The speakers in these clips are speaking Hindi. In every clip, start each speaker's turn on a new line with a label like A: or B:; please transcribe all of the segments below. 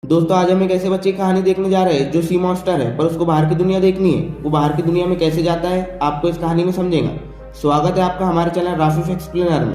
A: दोस्तों आज हम एक ऐसे बच्चे की कहानी देखने जा रहे हैं जो सी मॉन्स्टर है, पर उसको बाहर की दुनिया देखनी है। वो बाहर की दुनिया में कैसे जाता है आपको इस कहानी में समझेगा। स्वागत है आपका हमारे चैनल राशुष एक्सप्लेनर में।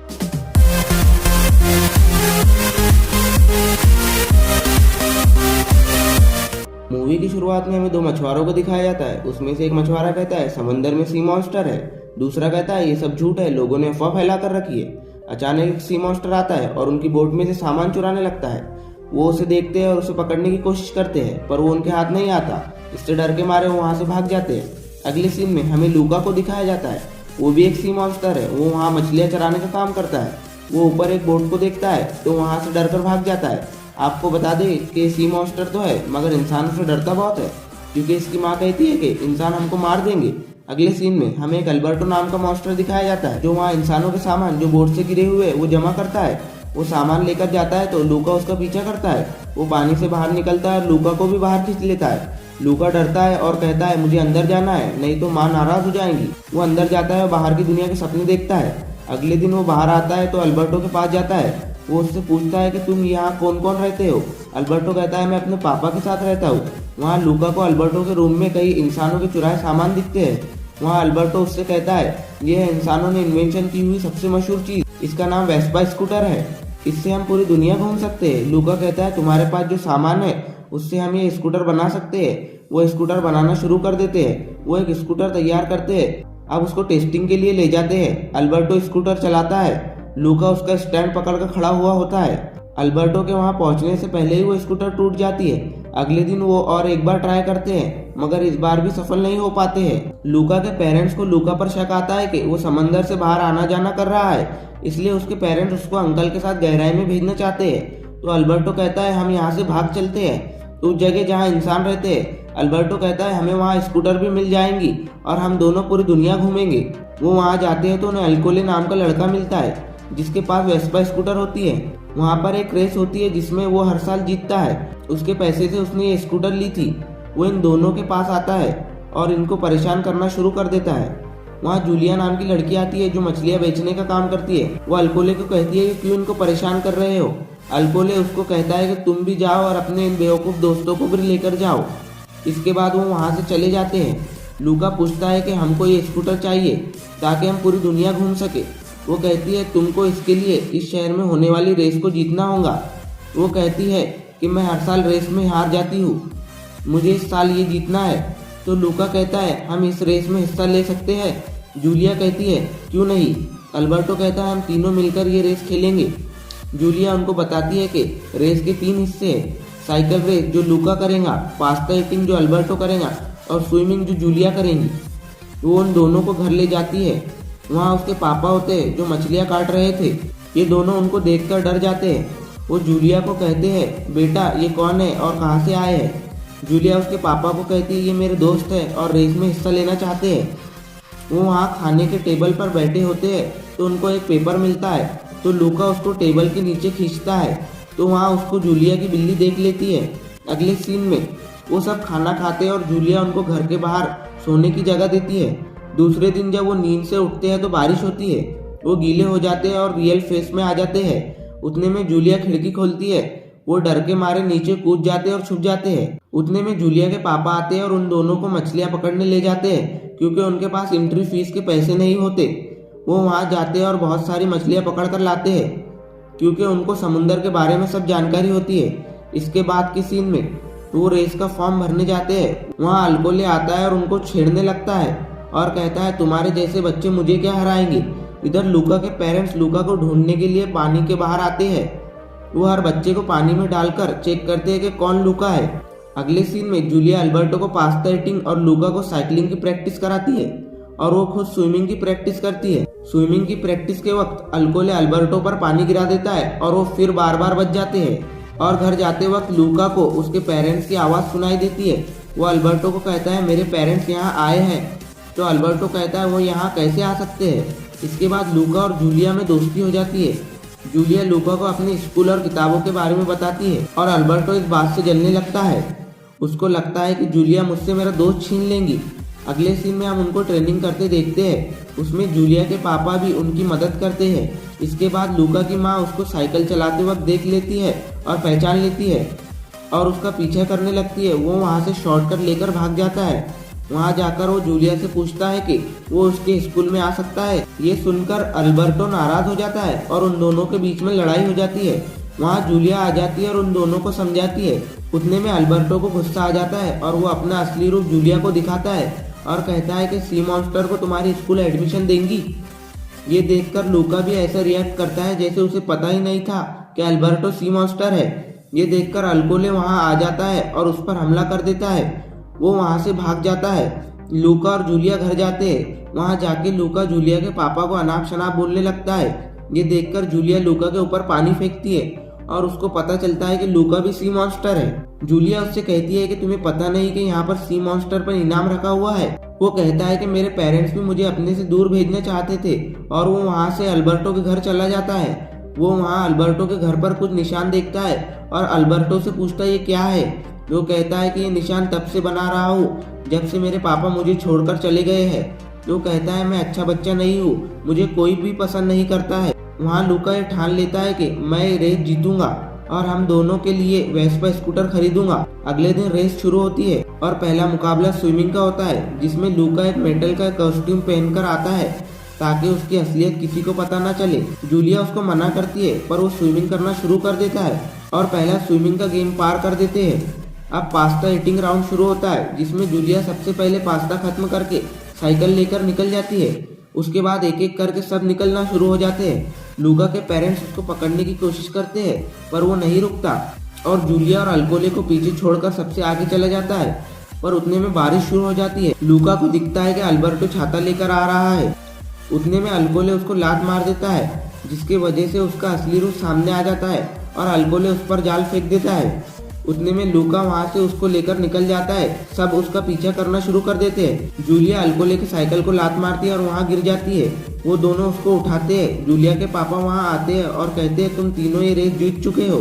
A: मूवी की शुरुआत में हमें दो मछुआरों को दिखाया जाता है। उसमें से एक मछुआरा कहता है समंदर में सी मॉन्स्टर है, दूसरा कहता है ये सब झूठ है, लोगों ने अफवाह फैला कर रखी है। अचानक एक सी मॉन्स्टर आता है और उनकी बोट में से सामान चुराने लगता है। वो उसे देखते हैं और उसे पकड़ने की कोशिश करते हैं, पर वो उनके हाथ नहीं आता। इससे डर के मारे वो वहाँ से भाग जाते हैं। अगले सीन में हमें लूका को दिखाया जाता है। वो भी एक सी मॉन्स्टर है। वो वहाँ मछलियाँ चराने का काम करता है। वो ऊपर एक बोट को देखता है तो वहाँ से डर कर भाग जाता है। आपको बता दें कि सी मॉन्स्टर तो है मगर इंसानों से डरता बहुत है, क्योंकि इसकी माँ कहती है कि इंसान हमको मार देंगे। अगले सीन में हमें एक अल्बर्टो नाम का मॉन्स्टर दिखाया जाता है जो वहाँ इंसानों के सामान जो बोट से गिरे हुए वो जमा करता है। वो सामान लेकर जाता है तो लूका उसका पीछा करता है। वो पानी से बाहर निकलता है और लूका को भी बाहर खींच लेता है। लूका डरता है और कहता है मुझे अंदर जाना है, नहीं तो माँ नाराज हो जाएंगी। वो अंदर जाता है और बाहर की दुनिया के सपने देखता है। अगले दिन वो बाहर आता है तो अल्बर्टो के पास जाता है। वो उससे पूछता है कि तुम यहाँ कौन कौन रहते हो। अल्बर्टो कहता है मैं अपने पापा के साथ रहता हूँ। वहाँ लूका को अल्बर्टो के रूम में कई इंसानों के चुराए सामान दिखते हैं। वहाँ अल्बर्टो उससे कहता है यह इंसानों ने इन्वेंशन की हुई सबसे मशहूर चीज, इसका नाम वेस्पा स्कूटर है, इससे हम पूरी दुनिया घूम सकते हैं। लूका कहता है तुम्हारे पास जो सामान है उससे हम ये स्कूटर बना सकते हैं। वो स्कूटर बनाना शुरू कर देते हैं। वो एक स्कूटर तैयार करते हैं। अब उसको टेस्टिंग के लिए ले जाते हैं। अल्बर्टो स्कूटर चलाता है। लूका उसका स्टैंड पकड़कर खड़ा हुआ होता है। अल्बर्टो के वहां पहुंचने से पहले ही वो स्कूटर टूट जाती है। अगले दिन वो और एक बार ट्राई करते हैं मगर इस बार भी सफल नहीं हो पाते हैं। लूका के पेरेंट्स को लूका पर शक आता है कि वो समंदर से बाहर आना जाना कर रहा है, इसलिए उसके पेरेंट्स उसको अंकल के साथ गहराई में भेजना चाहते हैं। तो अल्बर्टो कहता है हम यहाँ से भाग चलते हैं उस जगह जहाँ इंसान रहते हैं। अल्बर्टो कहता है हमें वहाँ स्कूटर भी मिल जाएंगी और हम दोनों पूरी दुनिया घूमेंगे। वो वहाँ जाते हैं तो उन्हें अल्कोले नाम का लड़का मिलता है जिसके पास वेस्पा स्कूटर होती है। वहाँ पर एक रेस होती है जिसमें वो हर साल जीतता है। उसके पैसे से उसने ये स्कूटर ली थी। वो इन दोनों के पास आता है और इनको परेशान करना शुरू कर देता है। वहाँ जूलिया नाम की लड़की आती है जो मछलियाँ बेचने का काम करती है। वो अल्कोले को कहती है कि क्यों इनको परेशान कर रहे हो। अल्कोले उसको कहता है कि तुम भी जाओ और अपने इन बेवकूफ़ दोस्तों को भी लेकर जाओ। इसके बाद वो वहाँ से चले जाते हैं। लूका पूछता है कि हमको ये स्कूटर चाहिए ताकि हम पूरी दुनिया घूम सके। वो कहती है तुमको इसके लिए इस शहर में होने वाली रेस को जीतना होगा। वो कहती है कि मैं हर साल रेस में हार जाती हूँ, मुझे इस साल ये जीतना है। तो लूका कहता है हम इस रेस में हिस्सा ले सकते हैं। जूलिया कहती है क्यों नहीं। अल्बर्टो कहता है हम तीनों मिलकर ये रेस खेलेंगे। जूलिया उनको बताती है कि रेस के 3 हिस्से हैं, साइकिल रेस जो लूका करेगा, पास्ता ईटिंग जो अल्बर्टो करेगा और स्विमिंग जो जूलिया करेंगी। वो उन दोनों को घर ले जाती है। वहाँ उसके पापा होते हैं जो मछलियाँ काट रहे थे। ये दोनों उनको देखकर डर जाते हैं। वो जूलिया को कहते हैं बेटा ये कौन है और कहाँ से आए हैं। जूलिया उसके पापा को कहती है ये मेरे दोस्त है और रेस में हिस्सा लेना चाहते हैं। वो वहाँ खाने के टेबल पर बैठे होते हैं तो उनको एक पेपर मिलता है। तो लूका उसको टेबल के नीचे खींचता है तो वहाँ उसको जूलिया की बिल्ली देख लेती है। अगले सीन में वो सब खाना खाते हैं और जूलिया उनको घर के बाहर सोने की जगह देती है। दूसरे दिन जब वो नींद से उठते हैं तो बारिश होती है। वो गीले हो जाते हैं और रियल फेस में आ जाते हैं। उतने में जूलिया खिड़की खोलती है। वो डर के मारे नीचे कूद जाते हैं और छुप जाते हैं। उतने में जूलिया के पापा आते हैं और उन दोनों को मछलियाँ पकड़ने ले जाते हैं क्योंकि उनके पास एंट्री फीस के पैसे नहीं होते। वो वहाँ जाते हैं और बहुत सारी मछलियाँ पकड़ कर लाते हैं क्योंकि उनको समुंदर के बारे में सब जानकारी होती है। इसके बाद के सीन में वो रेस का फॉर्म भरने जाते हैं। वहाँ अल्कोले आता है और उनको छेड़ने लगता है और कहता है तुम्हारे जैसे बच्चे मुझे क्या हराएंगे। इधर लूका के पेरेंट्स लूका को ढूंढने के लिए पानी के बाहर आते हैं। वो हर बच्चे को पानी में डालकर चेक करते हैं कि कौन लूका है। अगले सीन में जूलिया अल्बर्टो को पास्ता ईटिंग और लूका को साइकिलिंग की प्रैक्टिस कराती है और वो खुद स्विमिंग की प्रैक्टिस करती है। स्विमिंग की प्रैक्टिस के वक्त अल्कोले अल्बर्टो पर पानी गिरा देता है और वो फिर बार बार बच जाते हैं। और घर जाते वक्त लूका को उसके पेरेंट्स की आवाज़ सुनाई देती है। वो अल्बर्टो को कहता है मेरे पेरेंट्स यहाँ आए हैं। तो अल्बर्टो कहता है वो यहाँ कैसे आ सकते हैं। इसके बाद लूका और जूलिया में दोस्ती हो जाती है। जूलिया लूका को अपने स्कूल और किताबों के बारे में बताती है और अल्बर्टो इस बात से जलने लगता है। उसको लगता है कि जूलिया मुझसे मेरा दोस्त छीन लेंगी। अगले सीन में हम उनको ट्रेनिंग करते देखते हैं। उसमें जूलिया के पापा भी उनकी मदद करते हैं। इसके बाद लूका की माँ उसको साइकिल चलाते वक्त देख लेती है और पहचान लेती है। और उसका पीछा करने लगती है। वो वहाँ से शॉर्टकट लेकर भाग जाता है। वहाँ जाकर वो जूलिया से पूछता है कि वो उसके स्कूल में आ सकता है। ये सुनकर अल्बर्टो नाराज हो जाता है और उन दोनों के बीच में लड़ाई हो जाती है। वहाँ जूलिया आ जाती है और उन दोनों को समझाती है। उतने में अल्बर्टो को गुस्सा आ जाता है और वो अपना असली रूप जूलिया को दिखाता है और कहता है कि सी मॉन्स्टर को तुम्हारी स्कूल एडमिशन देंगी। ये देखकर लूका भी ऐसा रिएक्ट करता है जैसे उसे पता ही नहीं था कि अल्बर्टो सी मॉन्स्टर है। ये देखकर अल्कोले वहाँ आ जाता है और उस पर हमला कर देता है। वो वहाँ से भाग जाता है। लूका और जूलिया घर जाते हैं। वहाँ जाके लूका जूलिया के पापा को अनाप शनाप बोलने लगता है। ये देखकर जूलिया लूका के ऊपर पानी फेंकती है और उसको पता चलता है कि लूका भी सी मॉन्स्टर है। जूलिया उससे कहती है कि तुम्हें पता नहीं कि यहाँ पर सी मॉन्स्टर पर इनाम रखा हुआ है। वो कहता है कि मेरे पेरेंट्स भी मुझे अपने से दूर भेजना चाहते थे और वो वहाँ से अल्बर्टो के घर चला जाता है। वो वहाँ अल्बर्टो के घर पर कुछ निशान देखता है और अल्बर्टो से पूछता है ये क्या है। वो कहता है कि ये निशान तब से बना रहा हूँ जब से मेरे पापा मुझे छोड़कर चले गए हैं। वो कहता है मैं अच्छा बच्चा नहीं हूँ, मुझे कोई भी पसंद नहीं करता है। वहाँ लूका ये ठान लेता है कि मैं रेस जीतूंगा और हम दोनों के लिए वेस्पा स्कूटर खरीदूंगा। अगले दिन रेस शुरू होती है और पहला मुकाबला स्विमिंग का होता है, जिसमें लूका एक मेटल का कॉस्ट्यूम पहनकर आता है ताकि उसकी असलियत किसी को पता ना चले। जूलिया उसको मना करती है पर वो स्विमिंग करना शुरू कर देता है और पहला स्विमिंग का गेम पार कर देते हैं। अब पास्ता ईटिंग राउंड शुरू होता है, जिसमें जूलिया सबसे पहले पास्ता खत्म करके साइकिल लेकर निकल जाती है। उसके बाद एक एक करके सब निकलना शुरू हो जाते हैं। लूका के पेरेंट्स उसको पकड़ने की कोशिश करते हैं पर वो नहीं रुकता और जूलिया और अल्कोले को पीछे छोड़कर सबसे आगे चला जाता है। पर उतने में बारिश शुरू हो जाती है। लूका को दिखता है कि अल्बर्टो छाता लेकर आ रहा है। उतने में अल्कोले उसको लात मार देता है, जिसकी वजह से उसका असली रूप सामने आ जाता है और अल्कोले उस पर जाल फेंक देता है। उतने में लूका वहाँ से उसको लेकर निकल जाता है। सब उसका पीछा करना शुरू कर देते हैं। जूलिया अल्कोले की साइकिल को लात मारती है और वहाँ गिर जाती है। वो दोनों उसको उठाते हैं। जूलिया के पापा वहाँ आते हैं और कहते हैं तुम तीनों ये रेस जीत चुके हो।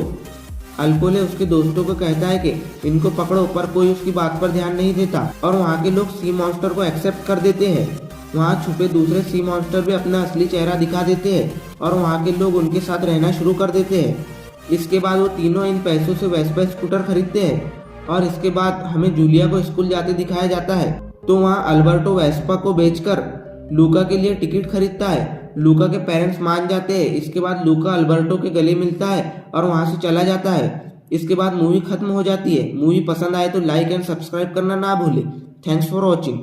A: अल्कोले उसके दोस्तों को कहता है कि इनको पकड़ो, पर कोई उसकी बात पर ध्यान नहीं देता और वहाँ के लोग सी मॉन्स्टर को एक्सेप्ट कर देते हैं। वहाँ छुपे दूसरे सी मॉन्स्टर भी अपना असली चेहरा दिखा देते हैं और वहाँ के लोग उनके साथ रहना शुरू कर देते हैं। इसके बाद वो तीनों इन पैसों से वेस्पा स्कूटर खरीदते हैं और इसके बाद हमें जूलिया को स्कूल जाते दिखाया जाता है। तो वहाँ अल्बर्टो वेस्पा को बेचकर लूका के लिए टिकट खरीदता है। लूका के पेरेंट्स मान जाते हैं। इसके बाद लूका अल्बर्टो के गले मिलता है और वहाँ से चला जाता है। इसके बाद मूवी खत्म हो जाती है। मूवी पसंद आए तो लाइक एंड सब्सक्राइब करना ना भूले। Thanks for watching.